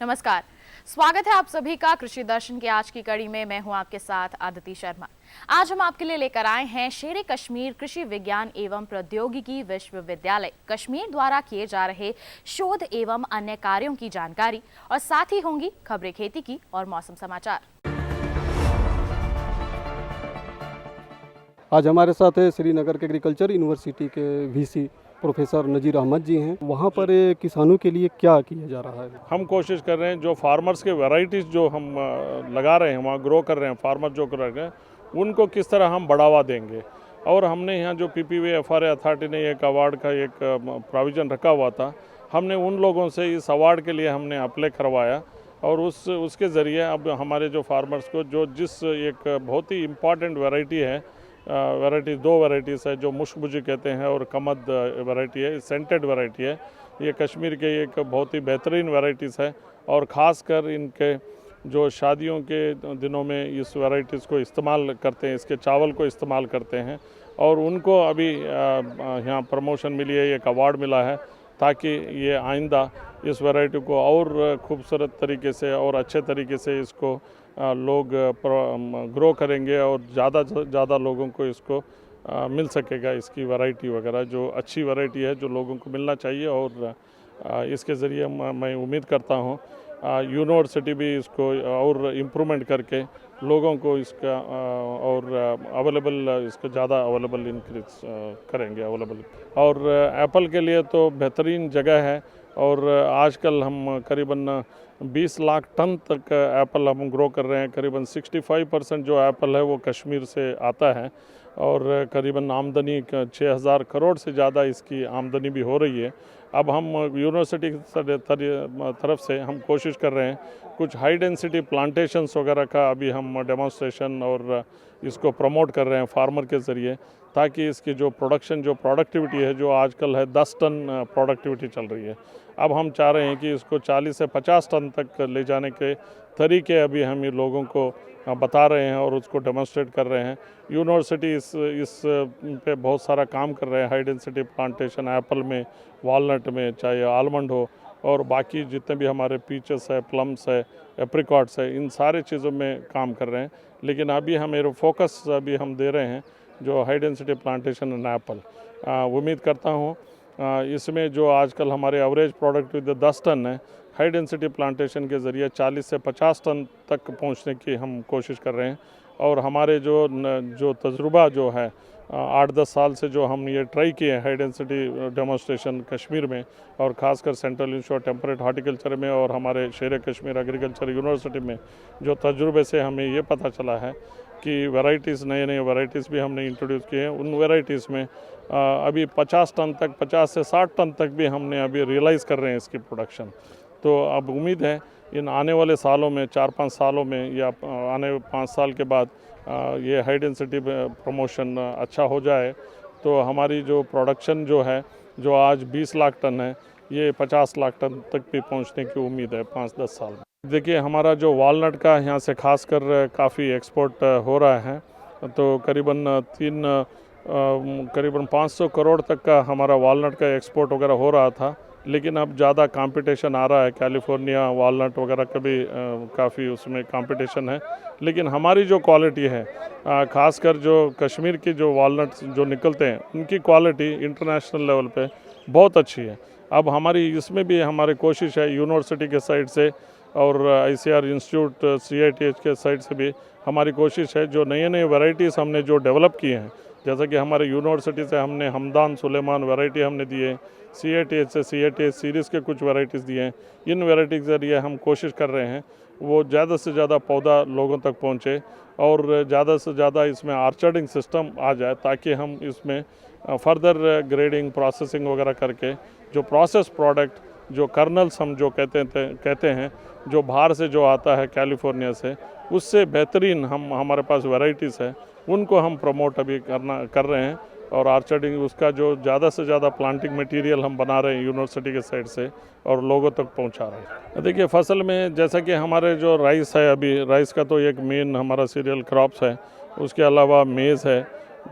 नमस्कार, स्वागत है आप सभी का कृषि दर्शन के आज की कड़ी में। मैं हूं आपके साथ आदिति शर्मा। आज हम आपके लिए लेकर आए हैं शेर कश्मीर कृषि विज्ञान एवं प्रौद्योगिकी विश्वविद्यालय कश्मीर द्वारा किए जा रहे शोध एवं अन्य कार्यों की जानकारी, और साथ ही होंगी खबरें खेती की और मौसम समाचार। आज हमारे साथ है श्रीनगर के एग्रीकल्चर यूनिवर्सिटी के वीसी प्रोफेसर नज़ीर अहमद जी हैं। वहाँ पर किसानों के लिए क्या किया जा रहा है? हम कोशिश कर रहे हैं जो फार्मर्स के वैरायटीज़ जो हम लगा रहे हैं, वहाँ ग्रो कर रहे हैं, फार्मर जो कर रहे हैं उनको किस तरह हम बढ़ावा देंगे। और हमने यहाँ जो PPV FRA अथॉरिटी ने एक अवार्ड का एक प्रोविज़न रखा हुआ था, हमने उन लोगों से इस अवार्ड के लिए हमने अप्लाई करवाया और उसके ज़रिए अब हमारे जो फार्मर्स को जो जिस एक बहुत ही इम्पॉर्टेंट वैरायटी है, दो वैरायटीज़ है जो मुश्कबुजी कहते हैं और कमद वैरायटी है, सेंटेड वैरायटी है। ये कश्मीर के एक बहुत ही बेहतरीन वैरायटीज़ है और ख़ासकर इनके जो शादियों के दिनों में इस वैरायटीज़ को इस्तेमाल करते हैं, इसके चावल को इस्तेमाल करते हैं और उनको अभी यहाँ प्रमोशन मिली है, एक अवार्ड मिला है ताकि ये आइंदा इस वैरायटी को और खूबसूरत तरीके से और अच्छे तरीके से इसको लोग ग्रो करेंगे और ज़्यादा से ज़्यादा लोगों को इसको मिल सकेगा। इसकी वैरायटी वगैरह जो अच्छी वैरायटी है जो लोगों को मिलना चाहिए और इसके ज़रिए मैं उम्मीद करता हूँ यूनिवर्सिटी भी इसको और इम्प्रूवमेंट करके लोगों को इसका और अवेलेबल इसको ज़्यादा अवेलेबल इंक्रीज करेंगे अवेलेबल। और एप्पल के लिए तो बेहतरीन जगह है और आजकल हम करीबन 20 लाख टन तक एप्पल हम ग्रो कर रहे हैं। करीबन 65% जो एप्पल है वो कश्मीर से आता है और करीबन आमदनी 6000 करोड़ से ज़्यादा इसकी आमदनी भी हो रही है। अब हम यूनिवर्सिटी की तरफ से हम कोशिश कर रहे हैं कुछ हाई डेंसिटी प्लांटेशंस वगैरह का अभी हम डेमोन्स्ट्रेशन और इसको प्रमोट कर रहे हैं फार्मर के ज़रिए, ताकि इसकी जो प्रोडक्शन जो प्रोडक्टिविटी है जो आजकल है 10 टन प्रोडक्टिविटी चल रही है, अब हम चाह रहे हैं कि इसको 40 से 50 टन तक ले जाने के तरीके अभी हम ये लोगों को बता रहे हैं और उसको डेमोन्स्ट्रेट कर रहे हैं। यूनिवर्सिटी इस पे बहुत सारा काम कर रहे हैं, हाई डेंसिटी प्लांटेशन एप्पल में, वॉलनट में, चाहे आलमंड हो और बाकी जितने भी हमारे पीचेस है, प्लम्स है, एप्रिकॉट्स है, इन सारे चीज़ों में काम कर रहे हैं। लेकिन अभी हमें फोकस अभी हम दे रहे हैं जो high density plantation and Apple. उम्मीद करता हूँ इसमें जो आजकल हमारे एवरेज प्रोडक्ट 10 टन है, हाई डेंसिटी प्लांटेशन के ज़रिए 40 से 50 टन तक पहुंचने की हम कोशिश कर रहे हैं। और हमारे जो तजुर्बा जो है 8-10 साल से जो हम ये ट्राई किए हैं हाई डेंसिटी डेमोन्स्ट्रेशन कश्मीर में और ख़ासकर सेंट्रल इंस्टीट्यूट टेम्परेट हॉर्टिकल्चर में और हमारे शेर कश्मीर एग्रीकल्चर यूनिवर्सिटी में, जो तजुर्बे से हमें ये पता चला है कि वैरायटीज़ नए वैरायटीज़ भी हमने इंट्रोड्यूस किए हैं। उन वैरायटीज़ में अभी 50 टन तक 50 से 60 टन तक भी हमने अभी रियलाइज़ कर रहे हैं इसकी प्रोडक्शन। तो अब उम्मीद है इन आने वाले सालों में 4-5 सालों में या आने 5 साल के बाद ये हाई डेंसिटी प्रमोशन अच्छा हो जाए तो हमारी जो प्रोडक्शन जो है जो आज 20 लाख टन है ये 50 लाख टन तक भी पहुंचने की उम्मीद है 5-10 साल में। देखिए हमारा जो वॉलनट का यहाँ से खासकर काफ़ी एक्सपोर्ट हो रहा है, तो करीबन 500 करोड़ तक का हमारा वॉलनट का एक्सपोर्ट वगैरह हो रहा था। लेकिन अब ज़्यादा कंपटीशन आ रहा है, कैलिफोर्निया वॉलनट वगैरह का भी काफ़ी उसमें कंपटीशन है। लेकिन हमारी जो क्वालिटी है ख़ासकर जो कश्मीर की जो वॉलनट्स जो निकलते हैं उनकी क्वालिटी इंटरनेशनल लेवल पे बहुत अच्छी है। अब हमारी इसमें भी हमारी कोशिश है यूनिवर्सिटी के साइड से और ICR इंस्टीट्यूट CITH के साइड से भी हमारी कोशिश है जो नए वैरायटीज़ हमने जो डेवलप किए हैं जैसा कि हमारे यूनिवर्सिटी से हमने हमदान सुलेमान वैरायटी हमने दिए, CATH से CATH सीरीज़ के कुछ वैरायटीज़ दिए हैं। इन वैरायटी के ज़रिए हम कोशिश कर रहे हैं वो ज़्यादा से ज़्यादा पौधा लोगों तक पहुँचे और ज़्यादा से ज़्यादा इसमें आर्चर्डिंग सिस्टम आ जाए, ताकि हम इसमें फर्दर ग्रेडिंग प्रोसेसिंग वगैरह करके जो प्रोसेस प्रोडक्ट, जो कर्नल्स हम जो कहते हैं जो बाहर से जो आता है कैलिफोर्निया से, उससे बेहतरीन हमारे पास वैरायटीज़ है, उनको हम प्रमोट अभी कर रहे हैं। और आर्चर्डिंग उसका जो ज़्यादा से ज़्यादा प्लांटिंग मटेरियल हम बना रहे हैं यूनिवर्सिटी के साइड से और लोगों तक पहुंचा रहे हैं। देखिए फसल में जैसा कि हमारे जो राइस है, अभी राइस का तो एक मेन हमारा सीरियल क्रॉप्स है, उसके अलावा मेज़ है,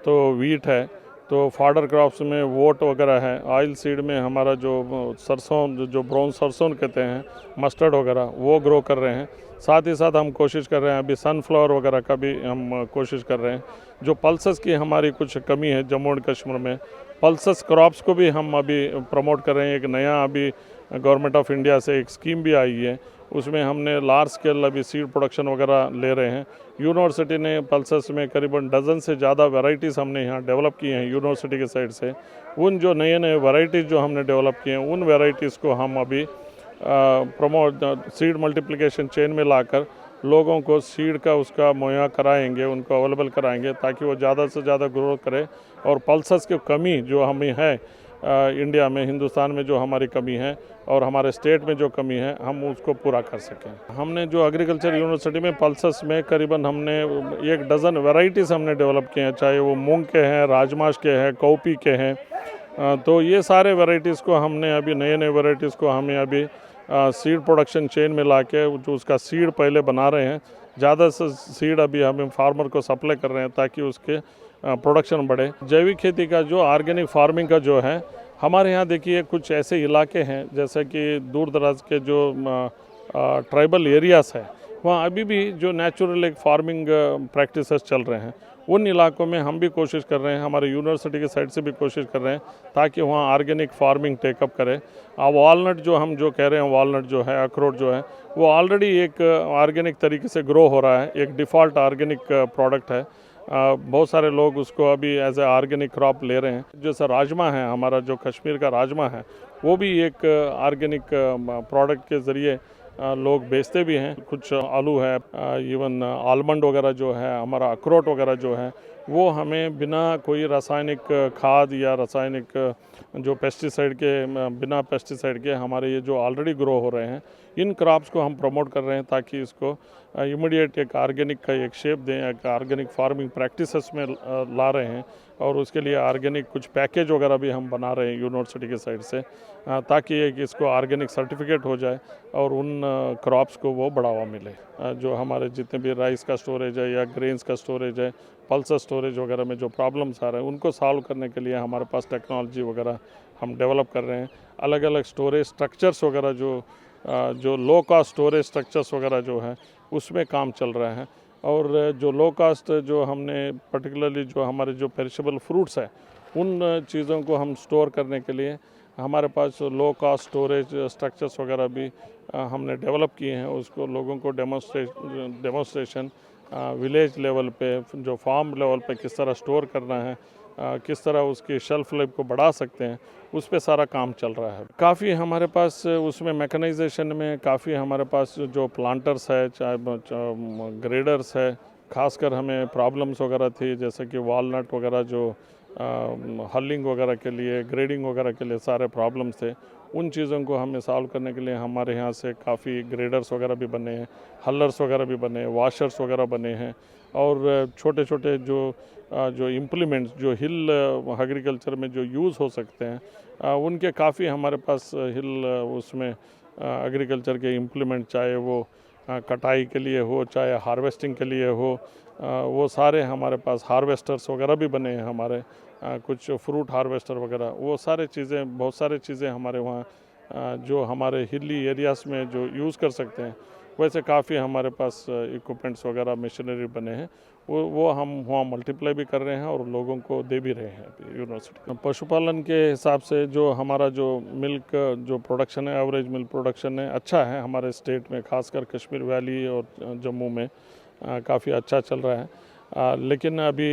तो वीट है, तो फॉडर क्रॉप्स में वोट वगैरह है, ऑयल सीड में हमारा जो सरसों जो ब्राउन सरसों कहते हैं, मस्टर्ड वगैरह वो ग्रो कर रहे हैं। साथ ही साथ हम कोशिश कर रहे हैं अभी सनफ्लावर वगैरह का भी हम कोशिश कर रहे हैं। जो पल्सेस की हमारी कुछ कमी है जम्मू एंड कश्मीर में, पल्सेस क्रॉप्स को भी हम अभी प्रमोट कर रहे हैं। एक नया अभी गवर्नमेंट ऑफ इंडिया से एक स्कीम भी आई है, उसमें हमने लार्ज स्केल अभी सीड प्रोडक्शन वगैरह ले रहे हैं। यूनिवर्सिटी ने पल्सेस में करीबन डजन से ज़्यादा वैरायटीज़ हमने यहाँ डेवलप की हैं यूनिवर्सिटी के साइड से। उन जो नए नए वैरायटीज़ जो हमने डेवलप किए हैं, उन वैरायटीज़ को हम अभी प्रमोट सीड मल्टीप्लिकेशन चेन में लाकर लोगों को सीड का उसका मुहैया कराएंगे, उनको अवेलेबल कराएंगे, ताकि वो ज़्यादा से ज़्यादा ग्रो करे और पल्सेस की कमी जो हमें है इंडिया में, हिंदुस्तान में जो हमारी कमी है और हमारे स्टेट में जो कमी है, हम उसको पूरा कर सकें। हमने जो एग्रीकल्चर यूनिवर्सिटी में पल्सेस में करीबन हमने 1 डज़न वैरायटीज़ हमने डेवलप किए हैं, चाहे वो मूंग के हैं, राजमाश के हैं, कौपी के हैं। तो ये सारे वैरायटीज़ को हमने अभी नए वैरायटीज़ को हमें अभी सीड प्रोडक्शन चेन में लाके जो उसका सीड पहले बना रहे हैं, ज़्यादा से सीड अभी हम फार्मर को सप्लाई कर रहे हैं ताकि उसके प्रोडक्शन बढ़े। जैविक खेती का जो ऑर्गेनिक फार्मिंग का जो है हमारे यहाँ, देखिए कुछ ऐसे इलाके हैं जैसे कि दूर दराज के जो ट्राइबल एरियाज़ है, वहाँ अभी भी जो नेचुरल एक फार्मिंग प्रैक्टिसेस चल रहे हैं। उन इलाकों में हम भी कोशिश कर रहे हैं, हमारे यूनिवर्सिटी के साइड से भी कोशिश कर रहे हैं ताकि वहाँ ऑर्गेनिक फार्मिंग टेकअप करे। वॉलनट जो हम जो कह रहे हैं, वॉलनट जो है, अखरोट जो है, वो ऑलरेडी एक ऑर्गेनिक तरीके से ग्रो हो रहा है, एक डिफ़ॉल्ट ऑर्गेनिक प्रोडक्ट है। बहुत सारे लोग उसको अभी एज ए ऑर्गेनिक क्रॉप ले रहे हैं। जैसा राजमा है, हमारा जो कश्मीर का राजमा है, वो भी एक ऑर्गेनिक प्रोडक्ट के ज़रिए लोग बेचते भी हैं। कुछ आलू है, इवन आलमंड वगैरह जो है, हमारा अखरोट वगैरह जो है, वो हमें बिना कोई रासायनिक खाद या रासायनिक जो पेस्टिसाइड के, बिना पेस्टिसाइड के हमारे ये जो ऑलरेडी ग्रो हो रहे हैं, इन क्रॉप्स को हम प्रमोट कर रहे हैं ताकि इसको इमीडिएट एक ऑर्गेनिक का एक शेप दें, एक ऑर्गेनिक फार्मिंग प्रैक्टिसेस में ला रहे हैं। और उसके लिए ऑर्गेनिक कुछ पैकेज वगैरह भी हम बना रहे हैं यूनिवर्सिटी के साइड से, ताकि एक इसको ऑर्गेनिक सर्टिफिकेट हो जाए और उन क्रॉप्स को वो बढ़ावा मिले। जो हमारे जितने भी राइस का स्टोरेज है या ग्रेन्स का स्टोरेज है, पल्सेस स्टोरेज वगैरह में जो प्रॉब्लम्स आ रहे हैं, उनको सॉल्व करने के लिए हमारे पास टेक्नोलॉजी वगैरह हम डेवलप कर रहे हैं। अलग अलग स्टोरेज स्ट्रक्चर्स वगैरह जो लो कास्ट स्टोरेज स्ट्रक्चर्स वगैरह जो है, उसमें काम चल रहा है। और जो लो कास्ट जो हमने पर्टिकुलरली जो हमारे जो पेरिशेबल फ्रूट्स है, उन चीज़ों को हम स्टोर करने के लिए हमारे पास लो कास्ट स्टोरेज स्ट्रक्चर्स वगैरह भी हमने डेवलप किए हैं। उसको लोगों को डेमोन्स्ट्रेशन विलेज लेवल पे, जो फार्म लेवल पे किस तरह स्टोर करना है, किस तरह उसकी शेल्फ लाइफ को बढ़ा सकते हैं, उस पे सारा काम चल रहा है। काफ़ी हमारे पास उसमें मैकेनाइजेशन में काफ़ी हमारे पास जो प्लांटर्स है, चाहे ग्रेडर्स है, खासकर हमें प्रॉब्लम्स वगैरह थी जैसे कि वॉलनट वगैरह जो हलिंग वगैरह के लिए, ग्रेडिंग वगैरह के लिए सारे प्रॉब्लम्स थे। उन चीज़ों को हमें सॉल्व करने के लिए हमारे यहाँ से काफ़ी ग्रेडर्स वगैरह भी बने हैं, हलर्स वगैरह भी बने हैं, वॉशर्स वगैरह बने हैं। और छोटे छोटे जो इम्प्लीमेंट्स जो हिल एग्रीकल्चर में जो यूज़ हो सकते हैं, उनके काफ़ी हमारे पास हिल उसमें एग्रीकल्चर के इम्प्लीमेंट, चाहे वो कटाई के लिए हो, चाहे हार्वेस्टिंग के लिए हो, वो सारे हमारे पास हार्वेस्टर्स वगैरह भी बने हैं हमारे, कुछ फ्रूट हार्वेस्टर वगैरह, वो सारे चीज़ें, बहुत सारे चीज़ें हमारे वहाँ जो हमारे हिली एरियाज़ में जो यूज़ कर सकते हैं, वैसे काफ़ी हमारे पास इक्विपमेंट्स वगैरह मशीनरी बने हैं। वो हम वहाँ मल्टीप्लाई भी कर रहे हैं और लोगों को दे भी रहे हैं अभी यूनिवर्सिटी। पशुपालन के हिसाब से जो हमारा जो मिल्क जो प्रोडक्शन है, एवरेज मिल्क प्रोडक्शन है, अच्छा है हमारे स्टेट में, खासकर कश्मीर वैली और जम्मू में काफ़ी अच्छा चल रहा है। लेकिन अभी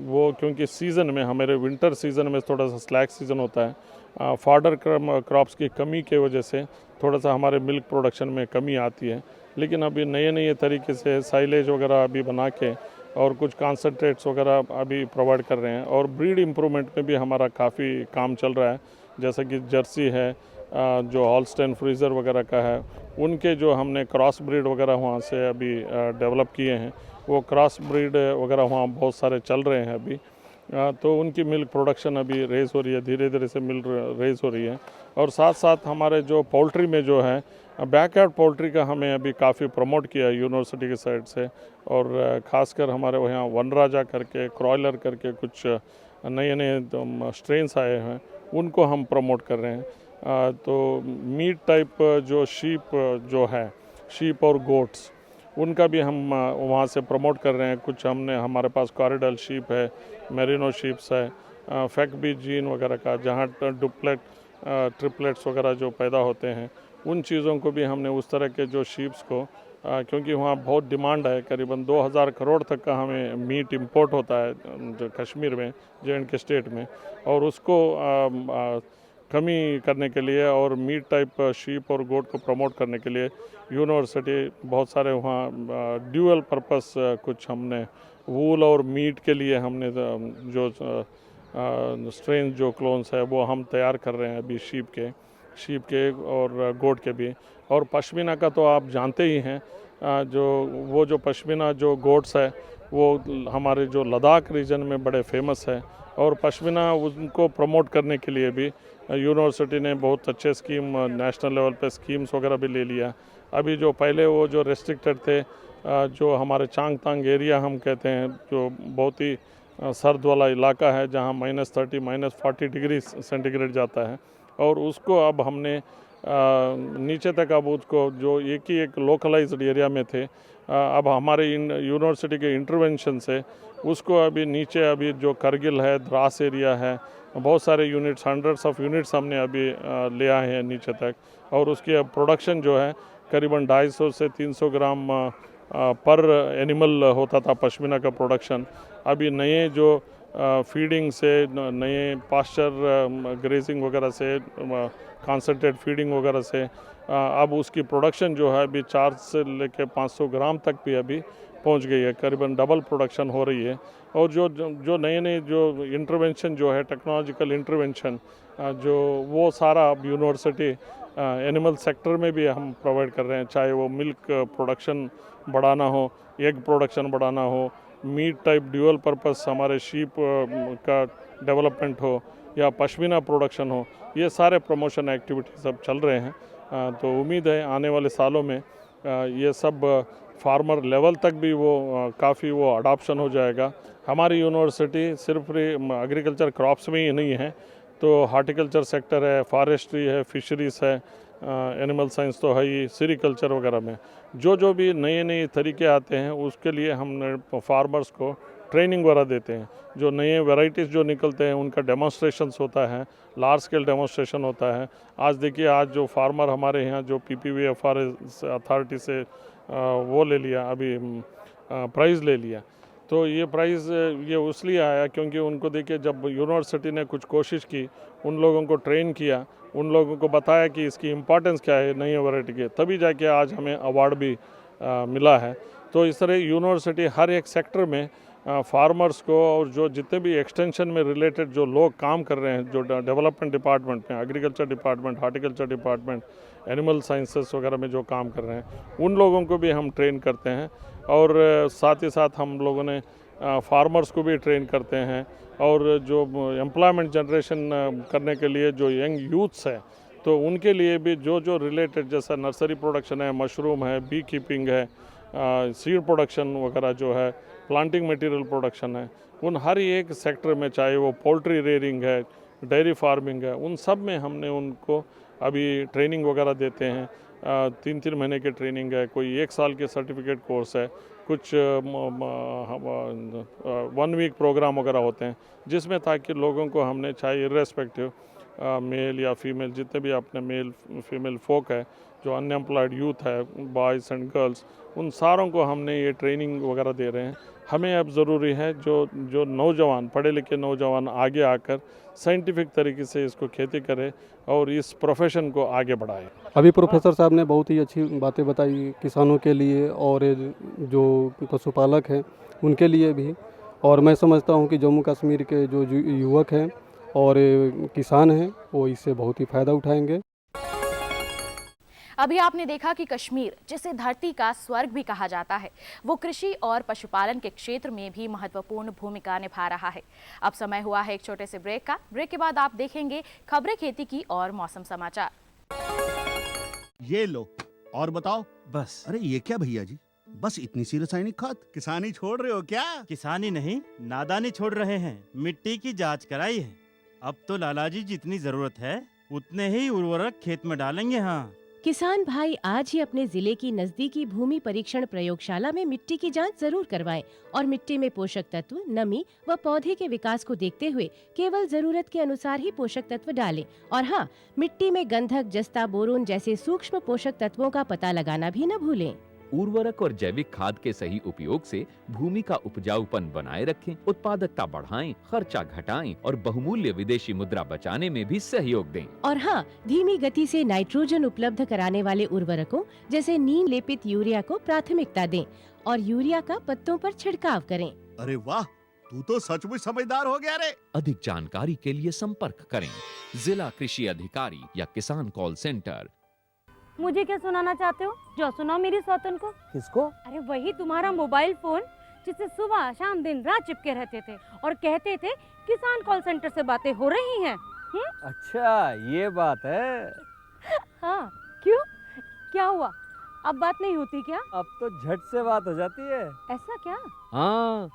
वो क्योंकि सीज़न में हमारे विंटर सीज़न में थोड़ा सा स्लैक सीज़न होता है, फॉडर क्रॉप्स की कमी की वजह से थोड़ा सा हमारे मिल्क प्रोडक्शन में कमी आती है। लेकिन अभी नए नए तरीके से साइलेज वगैरह अभी बना के और कुछ कॉन्सनट्रेट्स वगैरह अभी प्रोवाइड कर रहे हैं, और ब्रीड इम्प्रूवमेंट में भी हमारा काफ़ी काम चल रहा है। जैसे कि जर्सी है, जो हॉलस्टाइन फ्रीज़र वगैरह का है, उनके जो हमने क्रॉस ब्रीड वगैरह वहाँ से अभी डेवलप किए हैं, वो क्रॉस ब्रीड वगैरह वहाँ बहुत सारे चल रहे हैं अभी। तो उनकी मिल्क प्रोडक्शन अभी रेज़ हो रही है, धीरे धीरे से मिल्क रेज़ हो रही है। और साथ साथ हमारे जो पोल्ट्री में जो है बैकयार्ड पोल्ट्री का हमें अभी काफ़ी प्रमोट किया है यूनिवर्सिटी के साइड से, और ख़ासकर हमारे यहाँ वनराजा करके, क्रॉयलर करके कुछ नए नए स्ट्रेन्स आए हैं, उनको हम प्रमोट कर रहे हैं। तो मीट टाइप जो शीप और गोट्स, उनका भी हम वहाँ से प्रमोट कर रहे हैं। कुछ हमने, हमारे पास कॉरिडल शीप है, मेरिनो शीप्स है, फैक बी जीन वगैरह का, जहाँ ट्रिपलेट्स वगैरह जो पैदा होते हैं, उन चीज़ों को भी हमने उस तरह के जो शीप्स को, क्योंकि वहाँ बहुत डिमांड है, करीबन 2000 करोड़ तक का हमें मीट इंपोर्ट होता है जो कश्मीर में, J&K स्टेट में, और उसको कमी करने के लिए और मीट टाइप शीप और गोट को प्रमोट करने के लिए यूनिवर्सिटी बहुत सारे वहाँ ड्यूअल पर्पस कुछ हमने वूल और मीट के लिए हमने जो स्ट्रेन जो क्लोन्स है वो हम तैयार कर रहे हैं अभी, शीप के और गोट के भी। और पश्मीना का तो आप जानते ही हैं, जो पश्मीना जो गोट्स है वो हमारे जो लद्दाख रीजन में बड़े फेमस है, और पश्मीना उनको प्रमोट करने के लिए भी यूनिवर्सिटी ने बहुत अच्छे स्कीम, नेशनल लेवल पे स्कीम्स वगैरह भी ले लिया। अभी जो पहले वो जो रेस्ट्रिक्टेड थे, जो हमारे चांगतांग एरिया हम कहते हैं, जो बहुत ही सर्द वाला इलाका है, जहाँ -30 -40 डिग्री सेंटीग्रेड जाता है, और उसको अब हमने नीचे तक, अब उसको जो एक लोकलाइज्ड एरिया में थे, अब हमारे यूनिवर्सिटी के इंटरवेंशन से उसको अभी नीचे, अभी जो करगिल है, द्रास एरिया है, बहुत सारे यूनिट्स, हंड्रेड्स ऑफ यूनिट्स हमने अभी ले आए हैं नीचे तक, और उसकी अब प्रोडक्शन जो है करीबन 250 से 300 ग्राम पर एनिमल होता था पश्मीना का प्रोडक्शन। अभी नए जो फीडिंग से, नए पास्चर ग्रेजिंग वगैरह से, कॉन्सेंट्रेट फीडिंग वगैरह से, अब उसकी प्रोडक्शन जो है अभी 4 से लेकर 500 ग्राम तक भी अभी पहुंच गई है, करीबन डबल प्रोडक्शन हो रही है। और जो नए जो इंटरवेंशन जो है, टेक्नोलॉजिकल इंटरवेंशन, जो वो सारा अब यूनिवर्सिटी एनिमल सेक्टर में भी हम प्रोवाइड कर रहे हैं, चाहे वो मिल्क प्रोडक्शन बढ़ाना हो, एग प्रोडक्शन बढ़ाना हो, मीट टाइप ड्यूअल पर्पस हमारे शीप का डेवलपमेंट हो, या पश्मीना प्रोडक्शन हो, ये सारे प्रमोशन एक्टिविटी सब चल रहे हैं। तो उम्मीद है आने वाले सालों में ये सब फार्मर लेवल तक भी वो काफ़ी वो अडॉप्शन हो जाएगा। हमारी यूनिवर्सिटी सिर्फ एग्रीकल्चर क्रॉप्स में ही नहीं है, तो हार्टिकल्चर सेक्टर है, फॉरेस्ट्री है, फिशरीज है, एनिमल साइंस तो है ही, सेरिकल्चर वगैरह में जो भी नए तरीके आते हैं, उसके लिए हम फार्मर्स को ट्रेनिंग वगैरह देते हैं। जो नए वैरायटीज़ जो निकलते हैं उनका डेमोन्स्ट्रेशंस होता है, लार्ज स्केल डेमोन्स्ट्रेशन होता है। आज देखिए, आज जो फार्मर हमारे यहाँ जो PPVFR अथॉरिटी से वो ले लिया, अभी प्राइज़ ले लिया, तो ये प्राइज़ ये इसलिए आया क्योंकि उनको देखिए, जब यूनिवर्सिटी ने कुछ कोशिश की, उन लोगों को ट्रेन किया, उन लोगों को बताया कि इसकी इम्पोर्टेंस क्या है नई वैरायटी के, तभी जाके आज हमें अवार्ड भी मिला है। तो इस तरह यूनिवर्सिटी हर एक सेक्टर में फार्मर्स को, और जो जितने भी एक्सटेंशन में रिलेटेड जो लोग काम कर रहे हैं, जो डेवलपमेंट डिपार्टमेंट में, agriculture department, horticulture department, animal sciences वगैरह में जो काम कर रहे हैं, उन लोगों को भी हम ट्रेन करते हैं। और साथ ही साथ हम लोगों ने फार्मर्स को भी ट्रेन करते हैं, और जो एम्प्लॉयमेंट जनरेशन करने के लिए जो यंग यूथ्स है, तो उनके लिए भी जो रिलेटेड, जैसा नर्सरी प्रोडक्शन है, मशरूम है, बी कीपिंग है, सीड प्रोडक्शन वगैरह जो है, प्लांटिंग मटेरियल प्रोडक्शन है, उन हर एक सेक्टर में, चाहे वो पोल्ट्री रेयरिंग है, डेयरी फार्मिंग है, उन सब में हमने उनको अभी ट्रेनिंग वगैरह देते हैं। 3-3 महीने की ट्रेनिंग है, कोई 1 साल के सर्टिफिकेट कोर्स है, कुछ 1 वीक प्रोग्राम वगैरह होते हैं, जिसमें ताकि लोगों को हमने, चाहे इर्रेस्पेक्टिव मेल या फीमेल, जितने भी अपने मेल फीमेल फोक है, जो अनएम्प्लॉयड यूथ है, बॉयज़ एंड गर्ल्स, उन सारों को हमने ये ट्रेनिंग वगैरह दे रहे हैं। हमें अब ज़रूरी है जो नौजवान, पढ़े लिखे नौजवान आगे आकर साइंटिफिक तरीके से इसको खेती करें और इस प्रोफेशन को आगे बढ़ाएं। अभी प्रोफेसर साहब ने बहुत ही अच्छी बातें बताई किसानों के लिए और जो पशुपालक हैं उनके लिए भी। और मैं समझता हूं कि जम्मू कश्मीर के जो युवक हैं और किसान हैं वो इससे बहुत ही फ़ायदा उठाएंगे। अभी आपने देखा कि कश्मीर, जिसे धरती का स्वर्ग भी कहा जाता है, वो कृषि और पशुपालन के क्षेत्र में भी महत्वपूर्ण भूमिका निभा रहा है। अब समय हुआ है एक छोटे से ब्रेक का। ब्रेक के बाद आप देखेंगे खबरें खेती की और मौसम समाचार। ये लो और बताओ। बस। अरे ये क्या भैया जी, बस इतनी सी रासायनिक खाद? किसानी छोड़ रहे हो क्या? किसानी नहीं, नादानी छोड़ रहे हैं। मिट्टी की जांच कराई है। अब तो लालाजी जितनी जरूरत है उतने ही उर्वरक खेत में डालेंगे। हाँ, किसान भाई आज ही अपने जिले की नजदीकी भूमि परीक्षण प्रयोगशाला में मिट्टी की जांच जरूर करवाएं और मिट्टी में पोषक तत्व, नमी व पौधे के विकास को देखते हुए केवल जरूरत के अनुसार ही पोषक तत्व डालें। और हाँ, मिट्टी में गंधक, जस्ता, बोरोन जैसे सूक्ष्म पोषक तत्वों का पता लगाना भी न भूलें। उर्वरक और जैविक खाद के सही उपयोग से भूमि का उपजाऊपन बनाए रखें, उत्पादकता बढ़ाएं, खर्चा घटाएं और बहुमूल्य विदेशी मुद्रा बचाने में भी सहयोग दें। और हाँ, धीमी गति से नाइट्रोजन उपलब्ध कराने वाले उर्वरकों जैसे नीम लेपित यूरिया को प्राथमिकता दें और यूरिया का पत्तों पर छिड़काव करें। अरे वाह, तू तो सचमुच समझदार हो गया रे। अधिक जानकारी के लिए संपर्क करें जिला कृषि अधिकारी या किसान कॉल सेंटर। मुझे क्या सुनाना चाहते हो? जो सुनाओ मेरी सौतन को। किसको? अरे वही तुम्हारा मोबाइल फोन जिससे सुबह शाम दिन रात चिपके रहते थे और कहते थे किसान कॉल सेंटर से बातें हो रही हैं। अच्छा, ये बात है। हाँ, क्यों? क्या हुआ? अब बात नहीं होती क्या? अब तो झट से बात हो जाती है। ऐसा क्या? हाँ,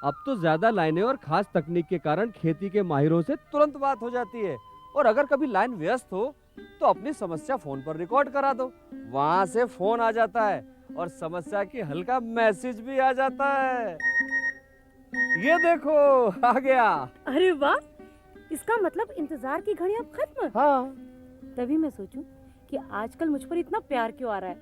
अब तो ज्यादा लाइनें और खास तकनीक के कारण खेती के माहिरों से तुरंत बात हो जाती है। और अगर कभी लाइन व्यस्त हो तो अपनी समस्या फोन पर रिकॉर्ड करा दो, वहाँ से फोन आ जाता है और समस्या की हल का मैसेज भी आ जाता है। ये देखो, आ गया। अरे वाह, इसका मतलब इंतजार की घड़ी अब खत्म। हाँ, तभी मैं सोचूं कि आजकल मुझ पर इतना प्यार क्यों आ रहा है।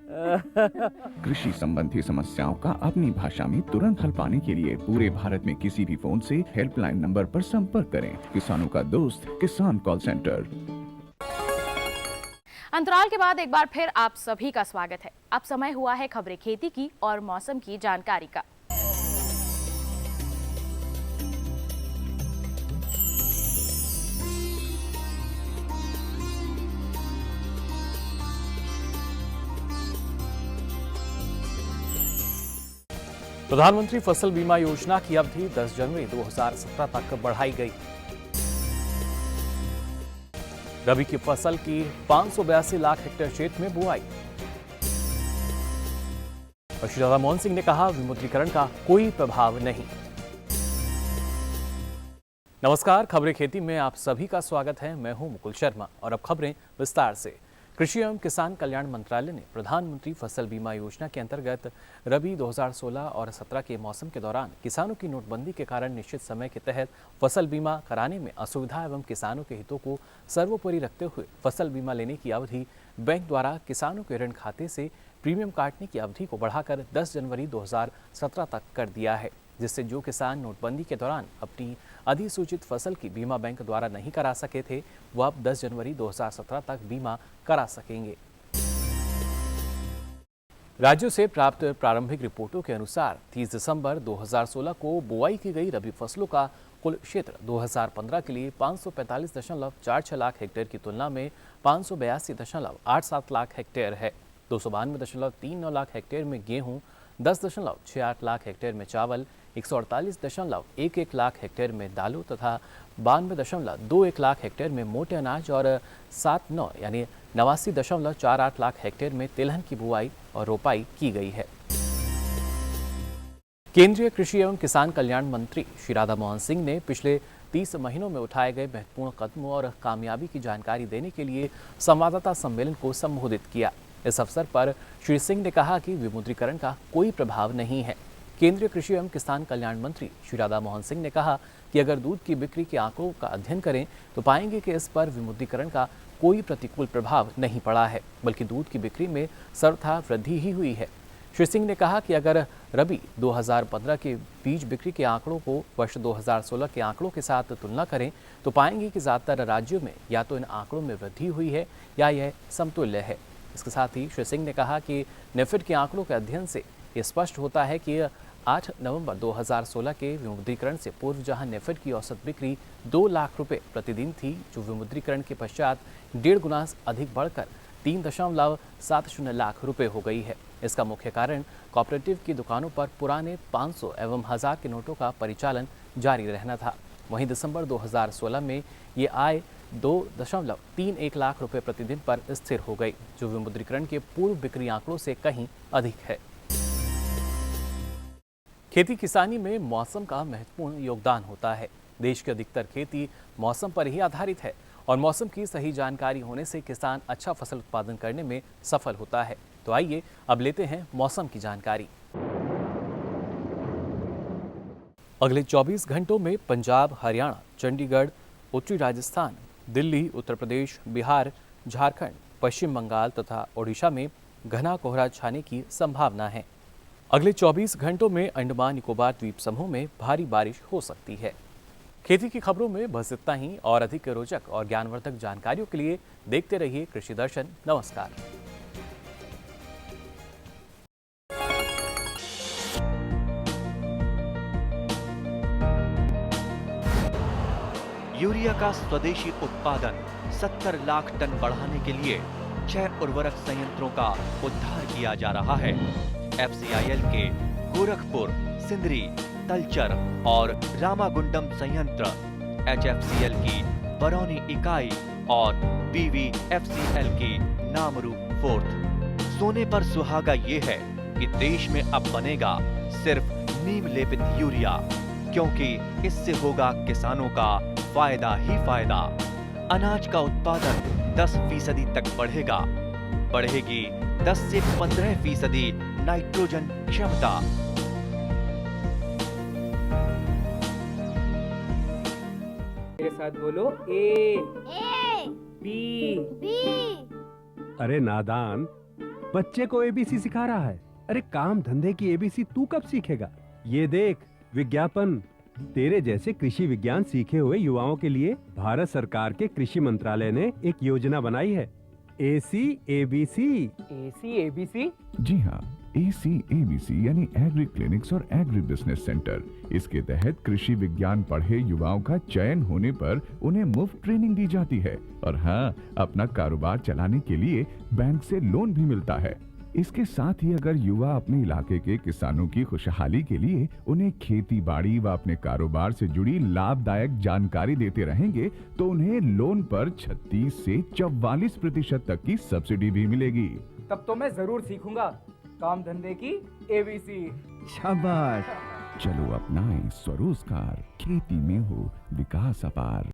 कृषि संबंधी समस्याओं का अपनी भाषा में तुरंत हल पाने के लिए पूरे भारत में किसी भी फोन से हेल्पलाइन नंबर पर संपर्क करें। किसानों का दोस्त किसान कॉल सेंटर। अंतराल के बाद एक बार फिर आप सभी का स्वागत है। अब समय हुआ है खबरें खेती की और मौसम की जानकारी का। प्रधानमंत्री फसल बीमा योजना की अवधि 10 जनवरी 2017 तक बढ़ाई गई। रबी की फसल की 582 लाख हेक्टेयर क्षेत्र में बुआई। और श्री राधा मोहन सिंह ने कहा, विमुद्रीकरण का कोई प्रभाव नहीं। नमस्कार, खबरें खेती में आप सभी का स्वागत है। मैं हूं मुकुल शर्मा और अब खबरें विस्तार से। कृषि एवं किसान कल्याण मंत्रालय ने प्रधानमंत्री फसल बीमा योजना के अंतर्गत रबी 2016 और 17 के मौसम के दौरान किसानों की नोटबंदी के कारण निश्चित समय के तहत फसल बीमा कराने में असुविधा एवं किसानों के हितों को सर्वोपरि रखते हुए फसल बीमा लेने की अवधि बैंक द्वारा किसानों के ऋण खाते से प्रीमियम काटने की अवधि को बढ़ाकर 10 जनवरी 2017 तक कर दिया है, जिससे जो किसान नोटबंदी के दौरान अपनी अधिसूचित फसल की बीमा बैंक द्वारा नहीं करा सके थे, वह अब 10 जनवरी 2017 तक बीमा करा सकेंगे। राज्यों से प्राप्त प्रारंभिक रिपोर्टों के अनुसार 30 दिसंबर 2016 को बुआई की गई रबी फसलों का कुल क्षेत्र 2015 के लिए 545.46 लाख हेक्टेयर की तुलना में 582.87 लाख हेक्टेयर है। 292.39 लाख हेक्टेयर में गेहूं, 10.68 लाख हेक्टेयर में चावल, 148.11 लाख हेक्टेयर में दालों तथा 92.21 लाख हेक्टेयर में मोटे अनाज और 79 यानी 89.48 लाख हेक्टेयर में तिलहन की बुआई और रोपाई की गई है। केंद्रीय कृषि एवं किसान कल्याण मंत्री श्री राधा मोहन सिंह ने पिछले 30 महीनों में उठाए गए महत्वपूर्ण कदमों और कामयाबी की जानकारी देने के लिए संवाददाता सम्मेलन को संबोधित किया। इस अवसर पर श्री सिंह ने कहा कि विमुद्रीकरण का कोई प्रभाव नहीं है। केंद्रीय कृषि एवं किसान कल्याण मंत्री श्री राधा मोहन सिंह ने कहा कि अगर दूध की बिक्री के आंकड़ों का अध्ययन करें तो पाएंगे कि इस पर विमुद्रीकरण का कोई प्रतिकूल प्रभाव नहीं पड़ा है, बल्कि दूध की बिक्री में सर्वथा वृद्धि ही हुई है। श्री सिंह ने कहा कि अगर रबी 2015 के बीज बिक्री के आंकड़ों को वर्ष 2016 के आंकड़ों के साथ तुलना करें तो पाएंगे कि ज़्यादातर राज्यों में या तो इन आंकड़ों में वृद्धि हुई है या यह समतुल्य है। इसके साथ ही श्री सिंह ने कहा कि नेफेड के आंकड़ों के अध्ययन से ये स्पष्ट होता है कि 8 नवंबर 2016 के विमुद्रीकरण से पूर्व जहां नेफेड की औसत बिक्री 2 लाख रुपए प्रतिदिन थी, जो विमुद्रीकरण के पश्चात 1.5 गुना अधिक बढ़कर 3.70 लाख रुपए हो गई है। इसका मुख्य कारण कोऑपरेटिव की दुकानों पर पुराने 500 एवं 1000 के नोटों का परिचालन जारी रहना था। वहीं दिसंबर 2016 में ये आय 2.31 लाख रुपए प्रतिदिन पर स्थिर हो गई, जो विमुद्रीकरण के पूर्व बिक्री आंकड़ों से कहीं अधिक है। खेती किसानी में मौसम का महत्वपूर्ण योगदान होता है। देश की अधिकतर खेती मौसम पर ही आधारित है और मौसम की सही जानकारी होने से किसान अच्छा फसल उत्पादन करने में सफल होता है। तो आइए अब लेते हैं मौसम की जानकारी। अगले 24 घंटों में पंजाब, हरियाणा, चंडीगढ़, उत्तरी राजस्थान, दिल्ली, उत्तर प्रदेश, बिहार, झारखंड, पश्चिम बंगाल तथा ओडिशा में घना कोहरा छाने की संभावना है। अगले 24 घंटों में अंडमान निकोबार द्वीप समूह में भारी बारिश हो सकती है। खेती की खबरों में बस इतना ही और अधिक रोचक और ज्ञानवर्धक जानकारियों के लिए देखते रहिए कृषि दर्शन। नमस्कार। यूरिया का स्वदेशी उत्पादन 70 लाख टन बढ़ाने के लिए 6 उर्वरक संयंत्रों का उद्धार किया जा रहा है। FCIL के गोरखपुर, सिंदरी, तलचर और रामागुंडम संयंत्र, HFCL की बरौनी इकाई और BVFCL की नामरू फोर्थ। सोने पर सुहागा ये है कि देश में अब बनेगा सिर्फ नीम लेपित यूरिया, क्योंकि इससे होगा किसानों का फायदा ही फायदा। अनाज का उत्पादन 10% तक बढ़ेगा। बढ़ेगी 10 से 15% नाइट्रोजन क्षमता। मेरे साथ बोलो ए बी। अरे नादान, बच्चे को एबीसी सिखा रहा है। अरे काम धंधे की एबीसी तू कब सीखेगा? ये देख विज्ञापन। तेरे जैसे कृषि विज्ञान सीखे हुए युवाओं के लिए भारत सरकार के कृषि मंत्रालय ने एक योजना बनाई है, ACABC। ACABC? जी हाँ, ACABC यानी एग्री क्लिनिक्स और एग्री बिजनेस सेंटर। इसके तहत कृषि विज्ञान पढ़े युवाओं का चयन होने पर उन्हें मुफ्त ट्रेनिंग दी जाती है और हाँ, अपना कारोबार चलाने के लिए बैंक से लोन भी मिलता है। इसके साथ ही अगर युवा अपने इलाके के किसानों की खुशहाली के लिए उन्हें खेती बाड़ी व अपने कारोबार से जुड़ी लाभदायक जानकारी देते रहेंगे तो उन्हें लोन पर 36 से 44% तक की सब्सिडी भी मिलेगी। तब तो मैं जरूर सीखूंगा काम धंधे की ABC। शाबाश, चलो अपनाएं स्वरोजगार, खेती में हो विकास अपार।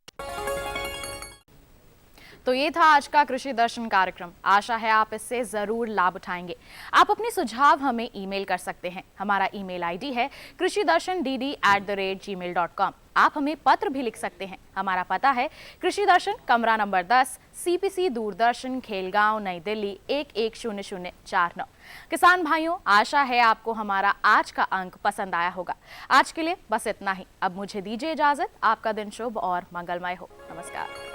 तो ये था आज का कृषि दर्शन कार्यक्रम। आशा है आप इससे जरूर लाभ उठाएंगे। आप अपने सुझाव हमें ईमेल कर सकते हैं। हमारा ईमेल आईडी है krishidarshan@gmail.com। आप हमें पत्र भी लिख सकते हैं। हमारा पता है कृषि दर्शन, कमरा नंबर 10, CPC दूरदर्शन, खेलगांव, नई दिल्ली 110049। किसान भाइयों, आशा है आपको हमारा आज का अंक पसंद आया होगा। आज के लिए बस इतना ही। अब मुझे दीजिए इजाजत। आपका दिन शुभ और मंगलमय हो। नमस्कार।